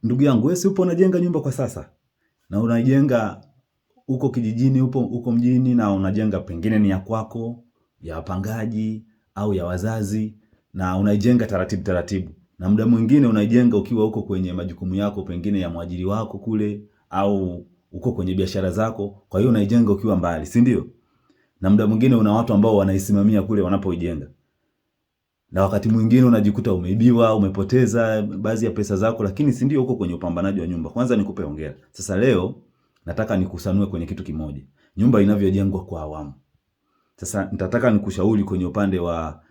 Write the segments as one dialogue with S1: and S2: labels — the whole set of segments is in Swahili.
S1: Ndugu yangu, wewe si upo unajenga nyumba kwa sasa? Na unajenga uko kijijini, uko mjini, na unajenga pengine ni ya kwako, ya wapangaji au ya wazazi, na unaijenga taratibu taratibu. Na muda mwingine unaijenga ukiwa uko kwenye majukumu yako, pengine ya mwajiri wako kule, au uko kwenye biashara zako. Kwa hiyo unaijenga ukiwa mbali, si ndio? Na muda mwingine una watu ambao wanaisimamia kule wanapoijenga. Na wakati mwingine unajikuta umeibiwa, umepoteza baadhi ya pesa zako, lakini si ndio uko kwenye upambanaji wa nyumba. Kwanza nikupe hongera. Sasa leo nataka nikusanue kwenye kitu kimoja. Nyumba inavyojengwa kwa awamu. Sasa nitataka nikushauri kwenye upande wa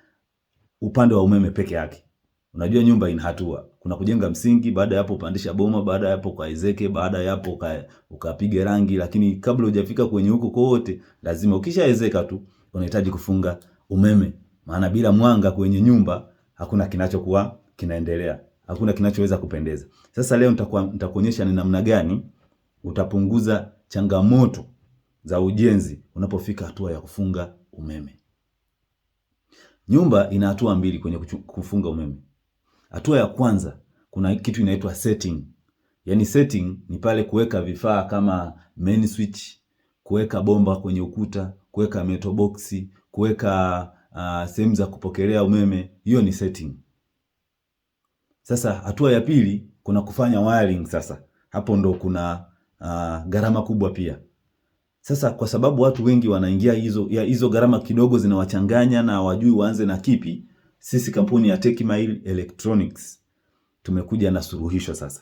S1: umeme peke yake. Unajua nyumba ina hatua. Kuna kujenga msingi, baada ya hapo upandisha boma, baada ya hapo ukaezeke, baada ya hapo ukapige rangi, lakini kabla hujafika kwenye huko kote, lazima ukishaezeka tu unahitaji kufunga umeme. Maana bila mwanga kwenye nyumba hakuna kinachokuwa kinaendelea. Hakuna kinachoweza kupendeza. Sasa leo nitakuonyesha ni namna gani utapunguza changamoto za ujenzi unapofika hatua ya kufunga umeme. Nyumba ina hatua mbili kwenye kufunga umeme. Hatua ya kwanza, kuna kitu inaitwa setting. Yaani setting ni pale kuweka vifaa kama main switch, kuweka bomba kwenye ukuta, kuweka metal box, kuweka sehemu za kupokelea umeme. Hiyo ni setting. Sasa hatua ya pili, kuna kufanya wiring. Sasa hapo ndo kuna gharama kubwa pia. Sasa kwa sababu watu wengi wanaingia hizo gharama kidogo zinawachanganya na wajui waanze na kipi, sisi kampuni ya Techmail Electronics tumekuja na suluhisho sasa.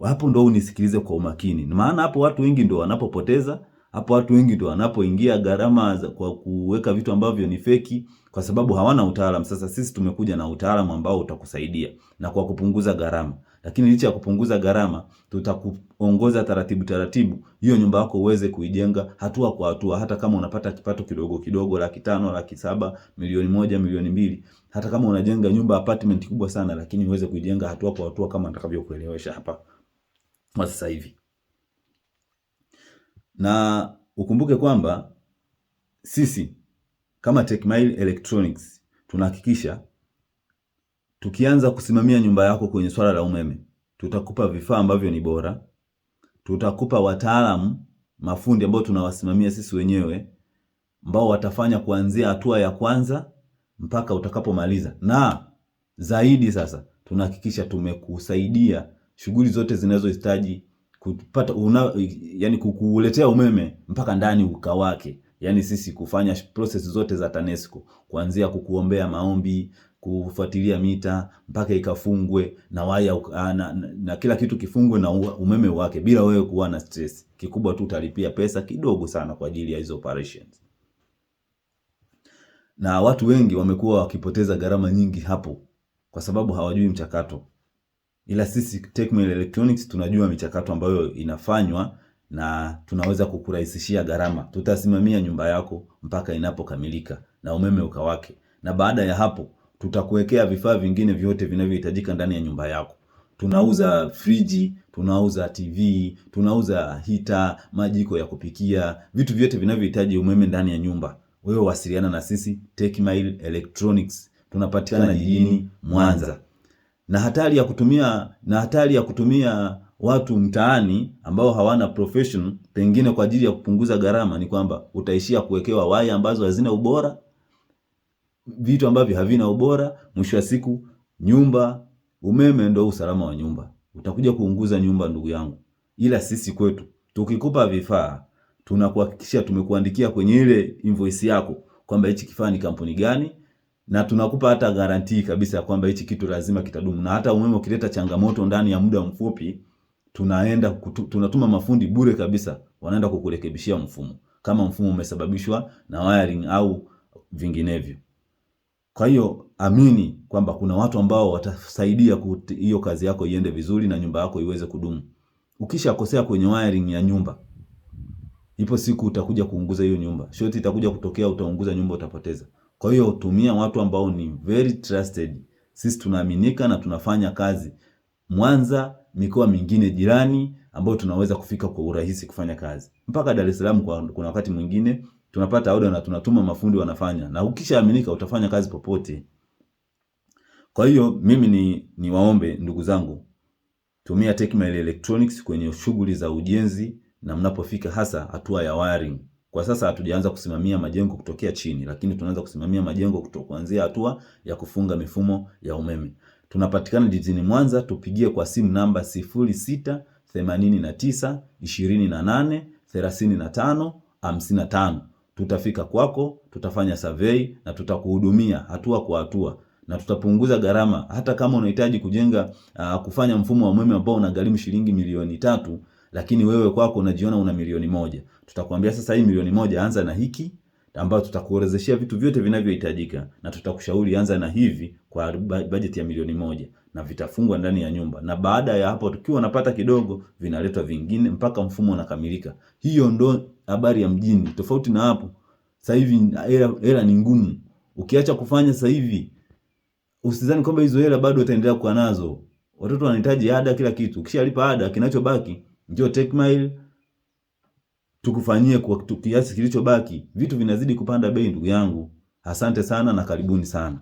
S1: Hapo ndo unisikilize kwa umakini. Maana hapo watu wengi ndo wanapopoteza, hapo watu wengi ndo wanapoingia gharama kwa kuweka vitu ambavyo ni feki kwa sababu hawana utaalamu. Sasa sisi tumekuja na utaalamu ambao utakusaidia na kwa kupunguza gharama. Lakini licha ya kupunguza gharama, tutakuongoza taratibu taratibu hiyo nyumba yako uweze kuijenga hatua kwa hatua. Hata kama unapata kipato kidogo kidogo, 500,000, 700,000, milioni 1, milioni 2, hata kama unajenga nyumba apartment kubwa sana, lakini uweze kuijenga hatua kwa hatua kama nitakavyokuelewesha hapa kwa sasa hivi. Na ukumbuke kwamba sisi kama Techmail Electronics tunahakikisha tukianza kusimamia nyumba yako kwenye swala la umeme, tutakupa vifaa ambavyo ni bora, tutakupa wataalamu, mafundi ambao tunawasimamia sisi wenyewe, ambao watafanya kuanzia hatua ya kwanza mpaka utakapomaliza. Na zaidi sasa tunahakikisha tumekusaidia shughuli zote zinazohitaji kupata yani kukuletea umeme mpaka ndani ukawake. Yani sisi kufanya process zote za TANESCO, kuanzia kukuombea maombi, kufuatilia mita mpaka ikafungwe na waya na kila kitu kifungwe na umeme wake bila wewe kuwa na stress. Kikubwa tu utalipia pesa kidogo sana kwa ajili ya hizo operations. Na watu wengi wamekuwa wakipoteza gharama nyingi hapo kwa sababu hawajui mchakato. Ila sisi Techmail Electronics tunajua michakato ambayo inafanywa na tunaweza kukurahisishia gharama. Tutasimamia nyumba yako mpaka inapokamilika na umeme ukawake. Na baada ya hapo tutakuwekea vifaa vingine vyote vinavyohitajika ndani ya nyumba yako. Tunauza friji, tunauza TV, tunauza heater, majiko ya kupikia, vitu vyote vinavyohitaji umeme ndani ya nyumba. Wewe wasiliana na sisi Techmail Electronics. Tunapatikana jijini Mwanza. Na hatari ya kutumia watu mtaani ambao hawana profession pengine kwa ajili ya kupunguza gharama ni kwamba utaishia kuwekewa waya ambazo hazina ubora, vitu ambavyo havina ubora. Mwisho wa siku umeme ndio usalama wa nyumba. Utakuja kuunguza nyumba, ndugu yangu. Ila sisi kwetu tukikupa vifaa tunakuhakikishia tumekuandikia kwenye ile invoice yako kwamba hichi kifaa ni kampuni gani, na tunakupa hata guarantee kabisa kwamba hichi kitu lazima kitadumu. Na hata umeme ukileta changamoto ndani ya muda mfupi, tunatuma mafundi bure kabisa, wanaenda kukurekebishia mfumo kama mfumo umesababishwa na wiring au vinginevyo. Kwa hiyo amini kwamba kuna watu ambao watasaidia hiyo kazi yako iende vizuri na nyumba yako iweze kudumu. Ukishakosea kwenye wiring ya nyumba, ipo siku utakuja kuunguza hiyo nyumba. Short itakuja kutokea, utaunguza nyumba, utapoteza. Kwa hiyo tumia watu ambao ni very trusted. Sisi tunaaminika na tunafanya kazi Mwanza, mikoa mingine jirani ambao tunaweza kufika kwa urahisi kufanya kazi. Mpaka Dar es Salaam kuna wakati mwingine tunapata order na tunatuma mafundi wanafanya. Na ukishaaminika utafanya kazi popote. Kwa hiyo mimi ni waombe ndugu zangu, Tumia Techmail Electronics kwenye shughuli za ujenzi na mnapofika hasa hatua ya wiring. Kwa sasa hatujaanza kusimamia majengo kutokea chini, lakini tunaanza kusimamia majengo kuanzia hatua ya kufunga mifumo ya umeme. Tunapatikana jijini Mwanza, tupigie kwa simu namba 0689283555. Tutafika kwako, tutafanya survey na tutakuhudumia hatua kwa hatua na tutapunguza gharama. Hata kama unahitaji kujenga kufanya mfumo wa umeme ambao unagharimu shilingi milioni 3, lakini wewe kwako unajiona una milioni 1, tutakwambia sasa hii milioni 1 anza na hiki, ambao tutakuorezeshia vitu vyote vinavyohitajika na tutakushauri anza na hivi kwa budget ya milioni 1 na vitafungwa ndani ya nyumba, na baada ya hapo tukiwa unapata kidogo vinaletwa vingine mpaka mfumo unakamilika. Hiyo ndo habari ya mjini. Tofauti na hapo, sasa hivi hela ni ngumu. Ukiacha kufanya sasa hivi, usizani kwamba hizo hela bado utaendelea kuwa nazo. Watoto wanahitaji ada, kila kitu. Ukishalipa ada, kinachobaki njoo Techmail tukufanyie kwa kiasi kilichobaki. Vitu vinazidi kupanda bei ndugu yangu. Asante sana na karibuni sana.